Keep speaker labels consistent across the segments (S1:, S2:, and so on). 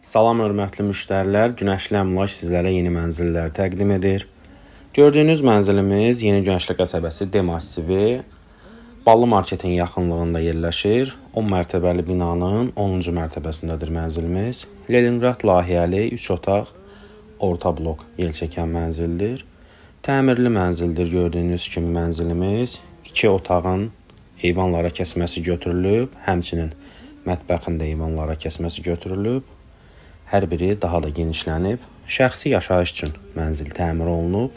S1: Salam hörmətli müştərilər, Günəşli Əmlak sizlərə yeni mənzillər təqdim edir. Gördüyünüz mənzilimiz Yeni Günəşli qəsəbəsi D massivi, Ballı marketin yaxınlığında yerləşir. 10 mərtəbəli binanın 10-cu mərtəbəsindədir mənzilimiz. Leningrad layihəli 3 otaq, orta blok yelçəkən mənzildir. Təmirli mənzildir gördüyünüz kimi mənzilimiz. 2 otağın heyvanlara kəsməsi götürülüb, həmçinin mətbəxində heyvanlara kəsməsi götürülüb. Hər biri daha da genişlənib. Şəxsi yaşayış üçün mənzil təmir olunub.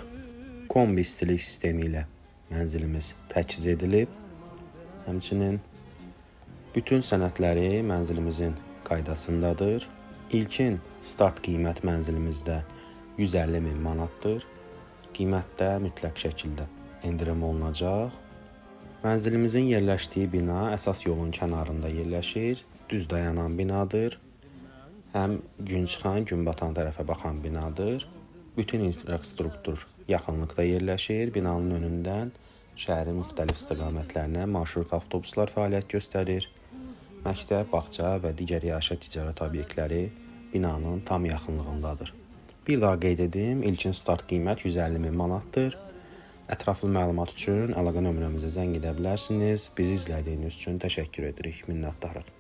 S1: Kombi istilik sistemi ilə mənzilimiz təchiz edilib. Həmçinin bütün sənədləri mənzilimizin qaydasındadır. İlkin start qiymət mənzilimizdə 150 min manatdır. Qiymətdə mütləq şəkildə endirim olunacaq. Mənzilimizin yerləşdiyi bina əsas yolun kənarında yerləşir. Düz dayanan binadır. Həm gün çıxan, gün batan tərəfə baxan binadır. Bütün infrastruktur yaxınlıqda yerləşir. Binanın önündən şəhərin müxtəlif istiqamətlərinə marşrut avtobuslar fəaliyyət göstərir. Məktəb, bağça və digər yaşayış ticarət obyektləri binanın tam yaxınlığındadır. Bir daha qeyd edim, ilkin start qiymət 150 min manatdır. Ətraflı məlumat üçün əlaqə nömrəmizə zəng edə bilərsiniz. Bizi izlədiyiniz üçün təşəkkür edirik, minnətdarıq.